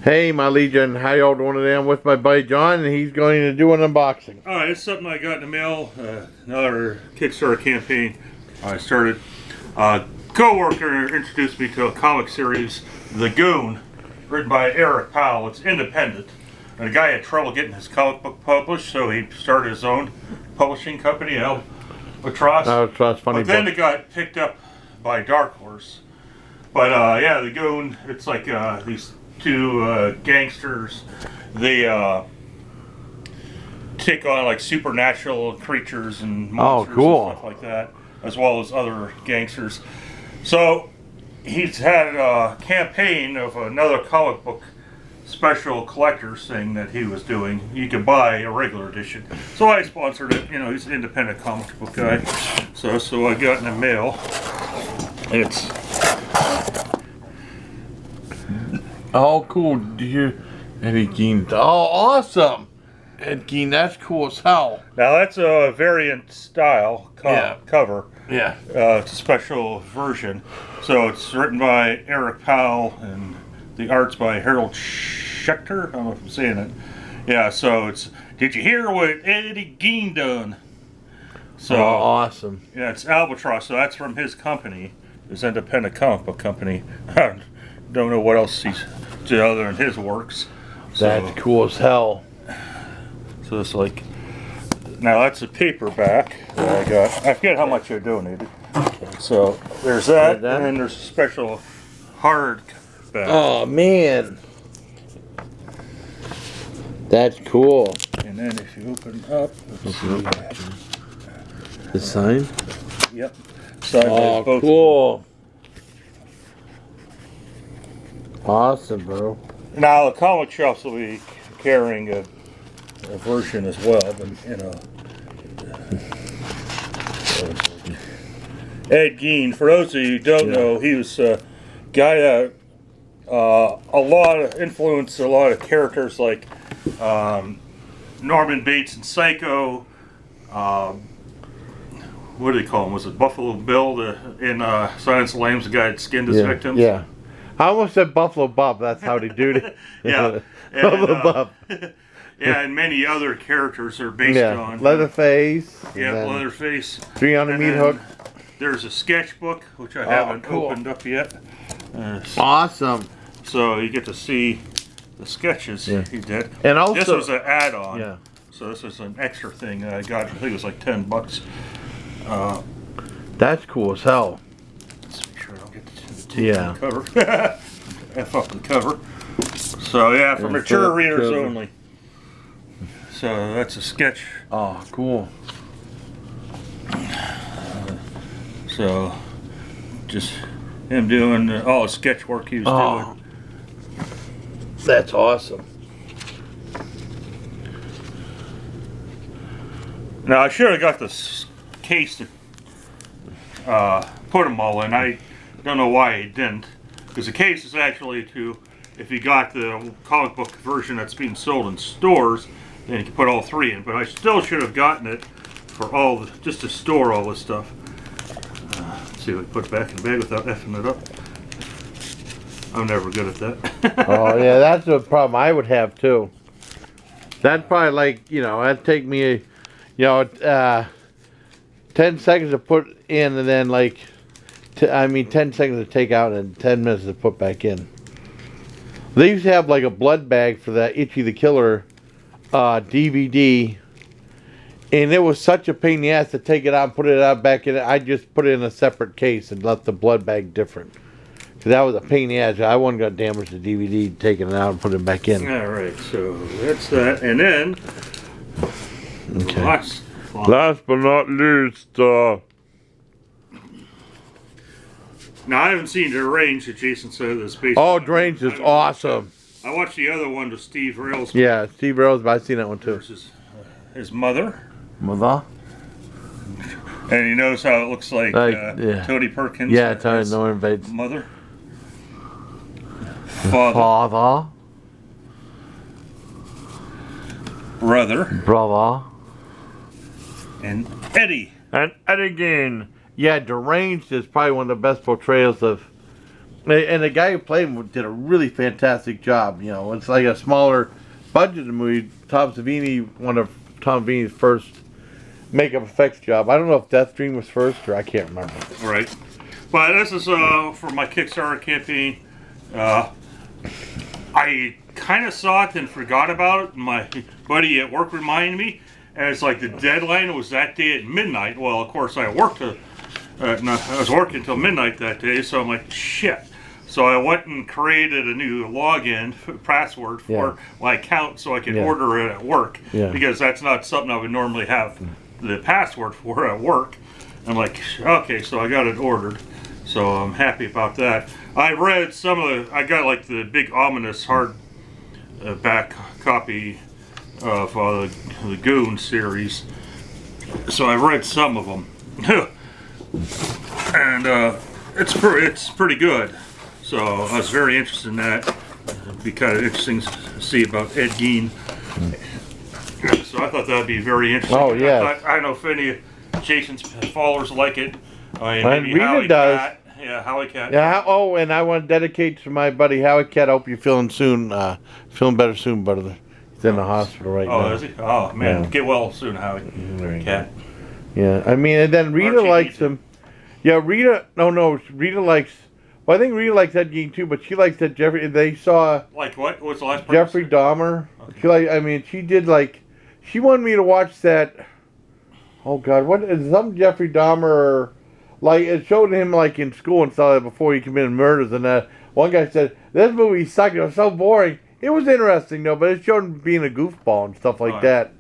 Hey, my Legion, how y'all doing today? I'm with my buddy John, and he's going to do an unboxing. Alright, it's something I got in the mail, another Kickstarter campaign I started. Co-worker introduced me to a comic series, The Goon, written by Eric Powell. It's independent. And the guy had trouble getting his comic book published, so he started his own publishing company, Albatross. Albatross, funny But then book. it got picked up by Dark Horse. But yeah, The Goon, it's like these two gangsters. They take on like supernatural creatures and monsters cool. and stuff like that, as well as other gangsters. So he's had a campaign of another comic book special collector's thing that he was doing. You could buy a regular edition. So I sponsored it. You know, he's an independent comic book guy. So I got in the mail. It's cool. Do you Eddie Gein? Oh, awesome! Ed Gein, that's cool as hell. now that's a variant style cover. Yeah. It's a special version. So it's written by Eric Powell and the art's by Harold Schechter. I don't know if I'm saying it. Yeah, so it's, did you hear what Eddie Gein done? So Awesome. yeah, it's Albatross, so that's from his company, his independent comic book company. I don't know what else he's done other than his works. That's cool as hell. So it's like, now that's a paperback that I got. I forget how much I donated. So there's that, and then there's a special hardback. Oh man, that's cool. And then if you open up, let's see. The sign. Yep. Signed by Oh, both. cool. Awesome, bro. Now the comic shops will be carrying a version as well, but you know. Ed Gein, for those of you who don't know, he was a guy that a lot of influenced a lot of characters like Norman Bates in Psycho. What do they call him? Was it Buffalo Bill in Silence of the Lambs? The guy that skinned his victims. Yeah. I almost said Buffalo Bob. That's how they do it. Yeah. Buffalo Bob. Yeah, and many other characters are based on. Leatherface. Yeah, Leatherface. 300 meat hook. There's a sketchbook, which I haven't cool. opened up yet. Awesome. So you get to see the sketches he did. And also, this was an add-on. Yeah. So this is an extra thing that I got. I think it was like $10. That's cool as hell. Let's make sure I don't get the cover. F up the cover. So yeah, for mature readers only. So that's a sketch. Oh, cool. So just him doing all the sketch work he was doing. That's awesome. Now I should have got this case to put them all in. I don't know why I didn't, because the case is actually to, if you got the comic book version that's being sold in stores, then you can put all three in. But I still should have gotten it for all the, just to store all this stuff. Let's see if I put it back in the bag without effing it up. I'm never good at that. Oh yeah, that's a problem I would have too. That'd probably, like, you know, that'd take me, 10 seconds to put in, and then like, 10 seconds to take out and 10 minutes to put back in. They used to have like a blood bag for that Itchy the Killer DVD, and it was such a pain in the ass to take it out and put it out back in. I just put it in a separate case and left the blood bag different. Cause that was a pain in the ass. I wasn't gonna damage the DVD taking it out and putting it back in. All right, so that's that, and then last but not least, now I haven't seen Deranged that Jason said this based. Oh, Deranged is awesome. I watched the other one with Steve Rails. Yeah, Steve Rails, but I've seen that one too. His mother. Mother? And he knows how it looks like Tony Perkins. Yeah, Tony Norman Bates. Mother. Father. Father. Brother. And Eddie. And Eddie Gein. Yeah, Deranged is probably one of the best portrayals of And the guy who played him did a really fantastic job. You know, it's like a smaller budgeted movie. Tom Savini, one of Tom Savini's first makeup effects job. I don't know if Deathstream was first or I can't remember. Right. But this is for my Kickstarter campaign. I kind of saw it and forgot about it. My buddy at work reminded me. And it's like the deadline was that day at midnight. Well, of course, I worked I was working until midnight that day, so I'm like, shit. So I went and created a new login password for my account so I could order it at work. Because that's not something I would normally have the password for at work. I'm like, okay, so I got it ordered. So I'm happy about that. I read some of I got like the big ominous hard back copy of the Goon series. So I read some of them. And it's pretty good. So I was very interested in that. It'd be kind of interesting to see about Ed Gein. So I thought that'd be very interesting. Oh yeah. I don't know if any of Jason's followers like it. And Rita does. Cat. Yeah, Howie Cat. Yeah. Oh, and I want to dedicate to my buddy Howie Cat. I hope you're feeling feeling better soon, brother. He's in the hospital right now. Oh, is he? Oh man, get well soon, Howie Cat. Yeah, I mean, and then Rita likes him. Yeah, Rita. No, Rita likes. Well, I think Rita likes Ed Gein too, but she likes that Jeffrey. They saw. Like what? What's the last part? Jeffrey Dahmer. Okay. I mean, she did like. She wanted me to watch that. Oh God, what is some Jeffrey Dahmer? Like it showed him like in school and stuff before he committed murders, and one guy said this movie sucked. It was so boring. It was interesting though, but it showed him being a goofball and stuff like that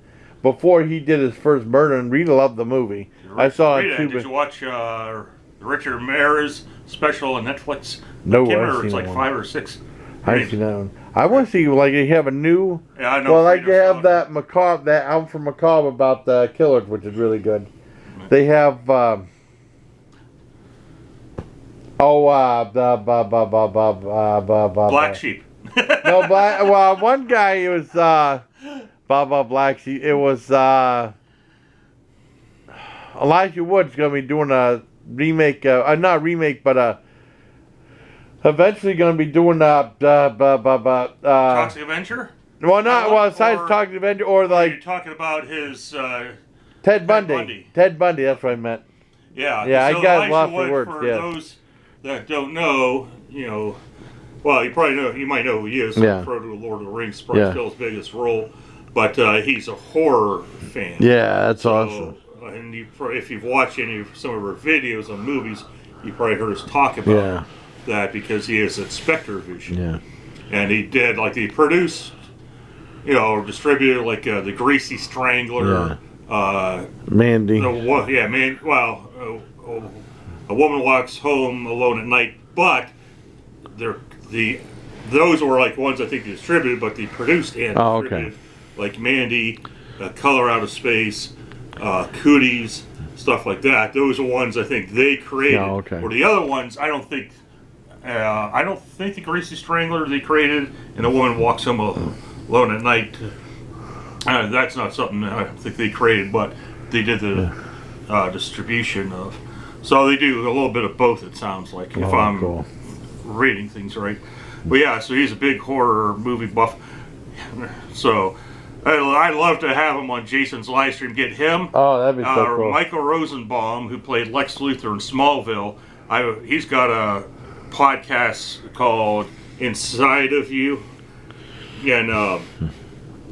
before he did his first murder. And Rita loved the movie. I saw it too. Did you watch Richard Ramirez special on Netflix? No, I can't remember. It's like 5 or 6. I haven't seen that one. I want to see like they have a new. Yeah, I know. Well, like they have that Macabre, that album from Macabre about the killers, which is really good. They have. Black Sheep. No, well, one guy it was Black Sheep. It was Elijah Wood's gonna be doing a remake. Not remake, but eventually gonna be doing Toxic Avenger. Well, besides Toxic Avenger, or like you're talking about his Ted Bundy. Ted Bundy. That's what I meant. Yeah. Yeah, so I got lots of Wood, words. For yeah. those that don't know, well, you probably know. You might know who he is. Frodo, Lord of the Rings, probably still his biggest role, but he's a horror fan. Yeah, that's awesome. And if you've watched some of our videos on movies, you probably heard us talk about that because he has that Spectre vision. Yeah. And he did he produced, distributed like the Greasy Strangler. Mandy. A woman walks home alone at night, but those were like ones I think they distributed, but they produced and distributed, like Mandy, Color Out of Space, Cooties, stuff like that. Those are ones I think they created. Or the other ones, I don't think the Greasy Strangler they created, and a woman walks home alone at night. That's not something I think they created, but they did the distribution of. So they do a little bit of both, it sounds like, if I'm reading things right. But yeah, so he's a big horror movie buff. So I'd love to have him on Jason's live stream. Get him. Oh, that'd be so cool. Michael Rosenbaum, who played Lex Luthor in Smallville. He's got a podcast called Inside of You, and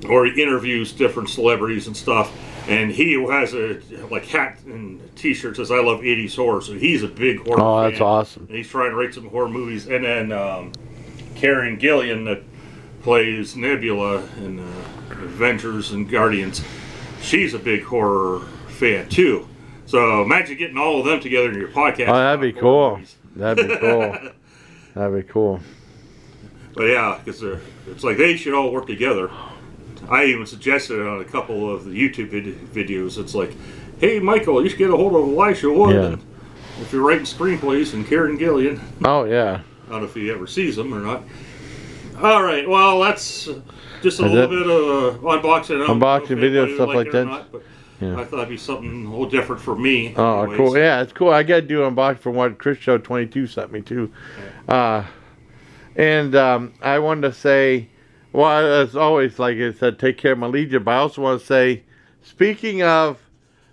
or he interviews different celebrities and stuff. And he has a hat and t-shirt says "I love 80s horror," so he's a big horror fan. Oh, that's awesome. And he's trying to write some horror movies. And then Karen Gillian, that plays Nebula in Avengers and Guardians, she's a big horror fan too. So imagine getting all of them together in your podcast. Oh, that'd be cool. That'd be cool. That'd be cool. But yeah, because it's like they should all work together. I even suggested it on a couple of the YouTube videos. It's like, hey, Michael, you should get a hold of Elisha Wood if you're writing screenplays, and Karen Gillian. Oh, yeah. I don't know if he ever sees them or not. All right, well, that's just a little bit of unboxing. Unboxing video, stuff like that. Yeah. I thought it'd be something a little different for me. Oh, anyways. cool. Yeah, it's cool. I got to do an unboxing from what Chris Show 22 sent me too. And I wanted to say, well, as always, like I said, take care of my Legion. But I also want to say, speaking of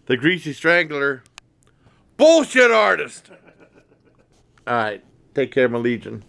the Greasy Strangler, bullshit artist. All right, take care of my Legion.